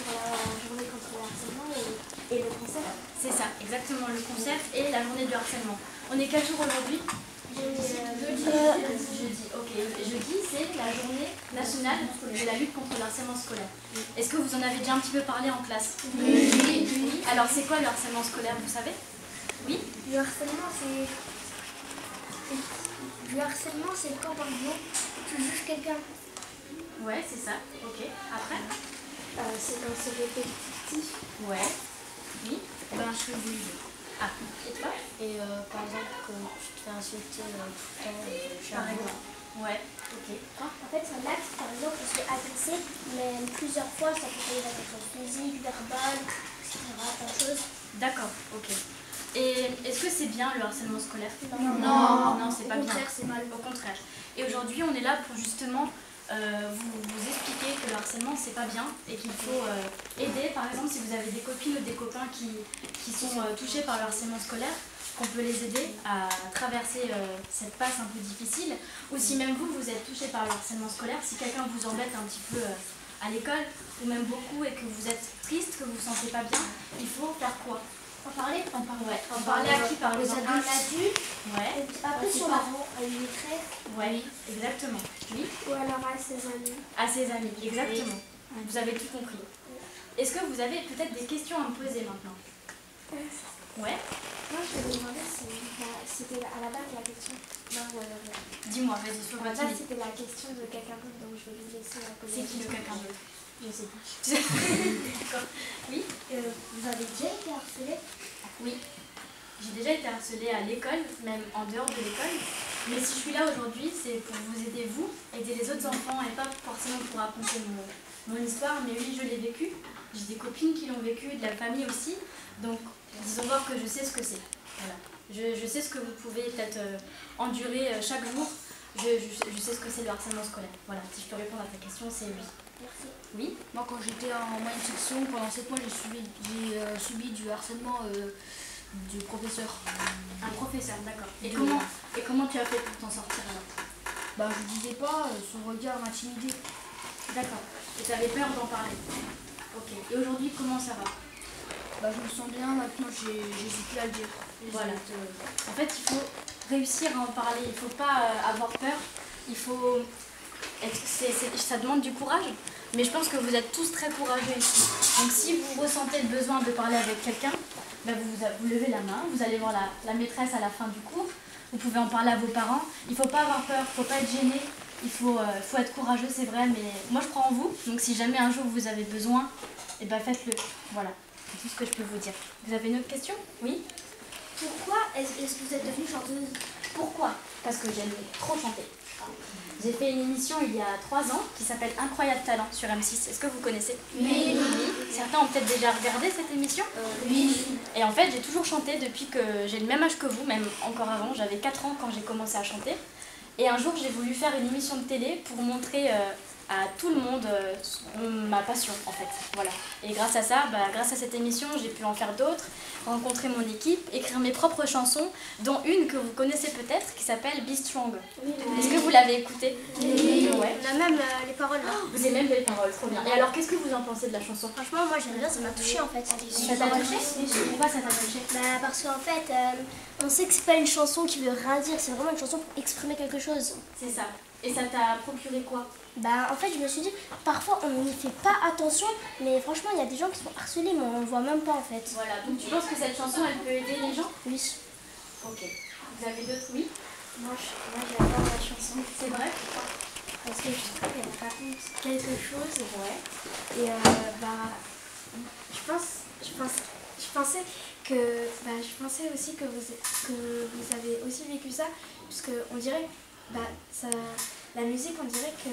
pour la journée contre le harcèlement et le concept. C'est ça, exactement, le concept et la journée du harcèlement. On est quel jour aujourd'hui? Jeudi, ok. Jeudi, c'est la journée nationale de la lutte contre le harcèlement scolaire. Est-ce que vous en avez déjà un petit peu parlé en classe? Oui. Alors, c'est quoi le harcèlement scolaire, vous savez? Oui. Le harcèlement, c'est quand, par exemple, tu juges quelqu'un. Ouais, c'est ça. Ok. Après? C'est quand c'est répétitif. Ouais. Oui. Ben, je suis juge. Ah, et toi? Et par exemple, que tu te fais insulter tout le temps, Par exemple. Ouais, ok. En fait, un acte, par exemple, on se fait agresser, mais plusieurs fois, ça peut être l'agression physique, verbale, etc. Plein de choses. D'accord, ok. Et est-ce que c'est bien le harcèlement scolaire? Non, c'est pas bien. Au contraire, c'est mal. Au contraire. Et aujourd'hui, on est là pour justement vous expliquer que le harcèlement, c'est pas bien et qu'il faut aider. Par exemple, si vous avez des copines ou des copains qui sont touchés par le harcèlement scolaire, qu'on peut les aider à traverser cette passe un peu difficile. Ou si même vous êtes touché par le harcèlement scolaire, si quelqu'un vous embête un petit peu à l'école, ou même beaucoup, et que vous êtes triste, que vous vous sentez pas bien, il faut faire quoi? En parler. Ouais. En parler à qui, par exemple? Un adulte. Ouais. Après, sur parents, à une maîtresse. Ouais, exactement. Oui. Ou alors à ses amis. À ses amis, exactement. Vous avez tout compris. Est-ce que vous avez peut-être des questions à me poser maintenant? Ouais. Moi, je vais me demander si c'était à la base la question. Non, Dis-moi, vas-y, sois pas là, timide. c'était la question de quelqu'un d'autre, donc je vais lui laisser la poser. C'est qui le quelqu'un d'autre? Je sais pas. D'accord. Oui. Vous avez déjà été harcelé? Oui. J'ai déjà été harcelée à l'école, même en dehors de l'école. Mais si je suis là aujourd'hui, c'est pour vous aider, vous, aider les autres enfants, et pas forcément pour raconter mon histoire, mais oui, je l'ai vécu. J'ai des copines qui l'ont vécu, de la famille aussi. Donc, disons voir que je sais ce que c'est. Voilà. Je sais ce que vous pouvez peut-être endurer chaque jour. Je sais ce que c'est le harcèlement scolaire. Voilà, si je peux répondre à ta question, c'est oui. Merci. Oui. Moi, quand j'étais en moyenne section, pendant 7 mois, j'ai subi du harcèlement du professeur. Un professeur, d'accord. Et comment tu as fait pour t'en sortir alors? Bah, je disais pas, son regard m'intimidait. D'accord. Et tu avais peur d'en parler? Ok. Et aujourd'hui, comment ça va? Bah, je me sens bien, maintenant j'hésite plus à le dire. Voilà. En fait, il faut réussir à en parler. Il ne faut pas avoir peur. Il faut ça demande du courage. Mais je pense que vous êtes tous très courageux ici. Donc si vous ressentez le besoin de parler avec quelqu'un, ben vous levez la main, vous allez voir la maîtresse à la fin du cours. Vous pouvez en parler à vos parents. Il ne faut pas avoir peur, il ne faut pas être gêné. Il faut être courageux, c'est vrai, mais moi je crois en vous. Donc si jamais un jour vous avez besoin, eh ben faites-le. Voilà, c'est tout ce que je peux vous dire. Vous avez une autre question? Oui? Pourquoi est-ce que vous êtes devenue chanteuse? Pourquoi? Parce que j'aime trop chanter. J'ai fait une émission il y a 3 ans qui s'appelle Incroyable Talent sur M6. Est-ce que vous connaissez? Oui. Certains ont peut-être déjà regardé cette émission? Oui. Et en fait, j'ai toujours chanté depuis que j'ai le même âge que vous, même encore avant. J'avais 4 ans quand j'ai commencé à chanter. Et un jour, j'ai voulu faire une émission de télé pour montrer à tout le monde ma passion, en fait. Voilà. Et grâce à ça, grâce à cette émission, j'ai pu en faire d'autres, rencontrer mon équipe, écrire mes propres chansons, dont une que vous connaissez peut-être, qui s'appelle Be Strong. Oui. Est-ce que vous l'avez écoutée? Oui. Ouais. On a même les paroles là. Vous avez même les paroles, trop bien. Et alors, qu'est-ce que vous en pensez de la chanson? Franchement, moi j'aime bien, ça m'a touchée en fait. Ça t'a touché? Pourquoi ça t'a touché? Parce qu'en fait, on sait que c'est pas une chanson qui veut rien dire, c'est vraiment une chanson pour exprimer quelque chose. C'est ça. Et ça t'a procuré quoi? En fait, je me suis dit, parfois on n'y fait pas attention, mais franchement, il y a des gens qui sont harcelés, mais on ne voit même pas en fait. Voilà, donc tu penses que cette chanson, elle peut aider les gens? Oui. Ok. Vous avez d'autres? Oui? Moi j'adore la chanson. C'est vrai? Parce que je trouve qu'elle raconte quelque chose. Ouais. Et je pensais aussi que vous avez aussi vécu ça, puisque on dirait, la musique, on dirait que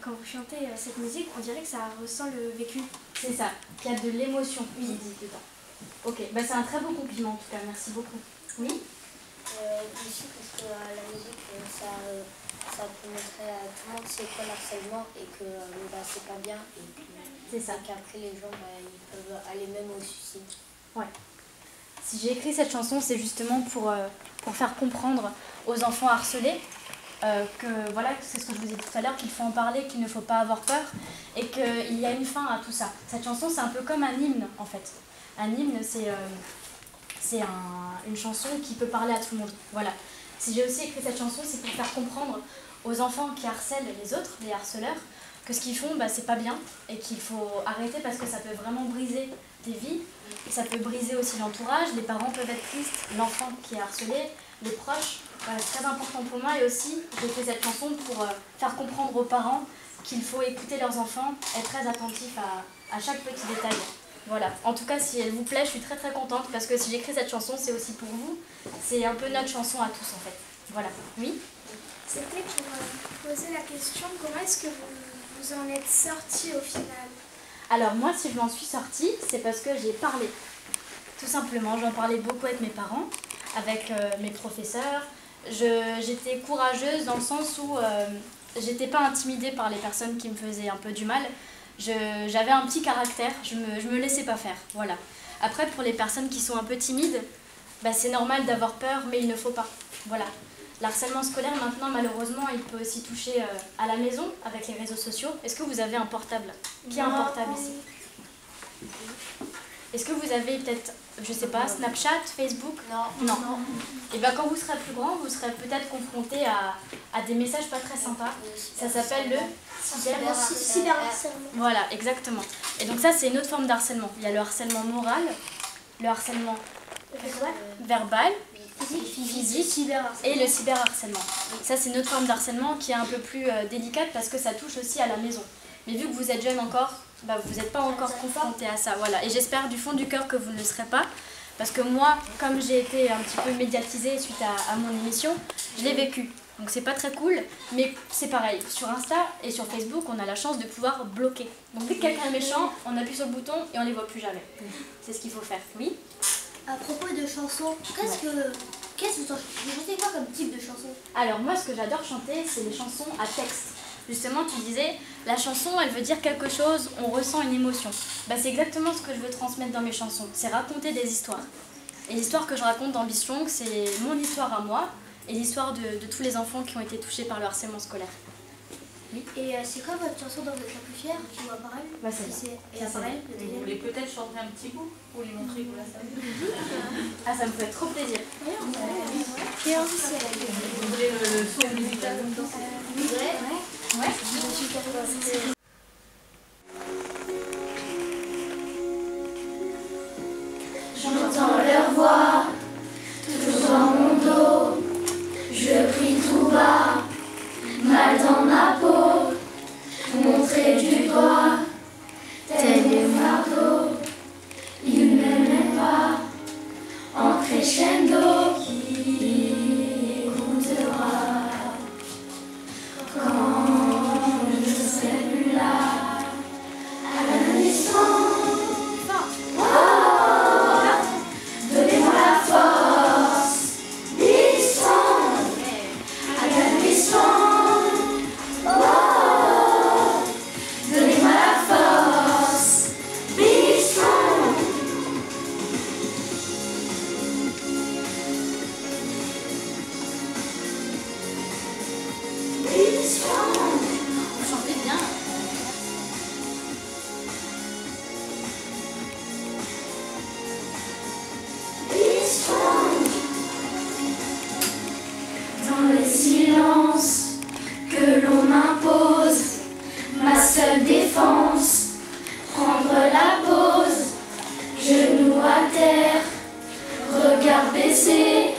quand vous chantez cette musique, on dirait que ça ressent le vécu. C'est ça, qu'il y a de l'émotion physique dedans. Ok, c'est un très beau compliment en tout cas, merci beaucoup. Oui? Aussi parce que la musique, ça peut montrer à tout le monde c'est quoi le harcèlement et que c'est pas bien. Et puis, c'est ça. Qu'après les gens, ils peuvent aller même au suicide. Ouais. Si j'ai écrit cette chanson, c'est justement pour faire comprendre aux enfants harcelés que voilà, c'est ce que je vous ai dit tout à l'heure, qu'il faut en parler, qu'il ne faut pas avoir peur et qu'il y a une fin à tout ça. Cette chanson, c'est un peu comme un hymne en fait. Un hymne, c'est une chanson qui peut parler à tout le monde. Voilà. Si j'ai aussi écrit cette chanson, c'est pour faire comprendre aux enfants qui harcèlent les autres, les harceleurs, que ce qu'ils font, c'est pas bien et qu'il faut arrêter parce que ça peut vraiment briser des vies. Et ça peut briser aussi l'entourage, les parents peuvent être tristes, l'enfant qui est harcelé, les proches. Voilà, c'est très important pour moi et aussi j'ai fait cette chanson pour faire comprendre aux parents qu'il faut écouter leurs enfants, être très attentif à chaque petit détail. Voilà. En tout cas, si elle vous plaît, je suis très très contente parce que si j'écris cette chanson, c'est aussi pour vous. C'est un peu notre chanson à tous en fait. Voilà. Oui ? C'était pour poser la question, comment est-ce que vous en êtes sortis au final? Alors moi, si je m'en suis sortie, c'est parce que j'ai parlé. Tout simplement, j'en parlais beaucoup avec mes parents, avec mes professeurs. J'étais courageuse dans le sens où j'étais pas intimidée par les personnes qui me faisaient un peu du mal. J'avais un petit caractère, je me laissais pas faire. Voilà. Après, pour les personnes qui sont un peu timides, c'est normal d'avoir peur, mais il ne faut pas. Voilà. L'harcèlement scolaire, maintenant, malheureusement, il peut aussi toucher à la maison, avec les réseaux sociaux. Est-ce que vous avez un portable? Qui a un portable ici? Est-ce que vous avez peut-être, je sais pas, Snapchat, Facebook? Non. Et quand vous serez plus grand, vous serez peut-être confronté à des messages pas très sympas. Ça s'appelle le cyberharcèlement. Voilà, exactement. Et donc ça, c'est une autre forme d'harcèlement. Il y a le harcèlement moral, le harcèlement verbal, physique et le cyberharcèlement. Ça, c'est une autre forme d'harcèlement qui est un peu plus délicate parce que ça touche aussi à la maison. Mais vu que vous êtes jeune encore, vous n'êtes pas encore confronté à ça. Voilà. Et j'espère du fond du cœur que vous ne le serez pas. Parce que moi, comme j'ai été un petit peu médiatisée suite à mon émission, je l'ai vécu. Donc c'est pas très cool, mais c'est pareil. Sur Insta et sur Facebook, on a la chance de pouvoir bloquer. Donc dès que quelqu'un est méchant, on appuie sur le bouton et on ne les voit plus jamais. C'est ce qu'il faut faire. Oui ? À propos de chansons, qu'est-ce que vous chantez quoi comme type de chanson? Alors moi, ce que j'adore chanter, c'est les chansons à texte. Justement, tu disais, la chanson, elle veut dire quelque chose, on ressent une émotion. C'est exactement ce que je veux transmettre dans mes chansons, c'est raconter des histoires. Et l'histoire que je raconte dans Be Strong, c'est mon histoire à moi et l'histoire de tous les enfants qui ont été touchés par le harcèlement scolaire. Oui. Et c'est quoi votre chanson dont vous êtes la plus fière qui vous apparaît? C'est Pareil. Vous voulez peut-être chanter un petit bout pour lui montrer que vous la savez? Ah, ça me fait trop plaisir. Vous voulez le son musical comme ça? Ouais. J'entends leur voix, toujours dans mon dos. Je crie tout bas, mal dans ma peau. Montrer du doigt, tel des fardeaux. Ils ne m'aiment pas, en crescendo. Qui écoutera quand je ne serai plus là, à la naissance. Donnez-moi la force, be strong, I can be strong. Oh, donnez-moi la force, be strong. Be strong. Vous chantez bien. Be strong. Dans le silence que l'on m'impose, ma seule défense, prendre la pause, genoux à terre, regard baissé.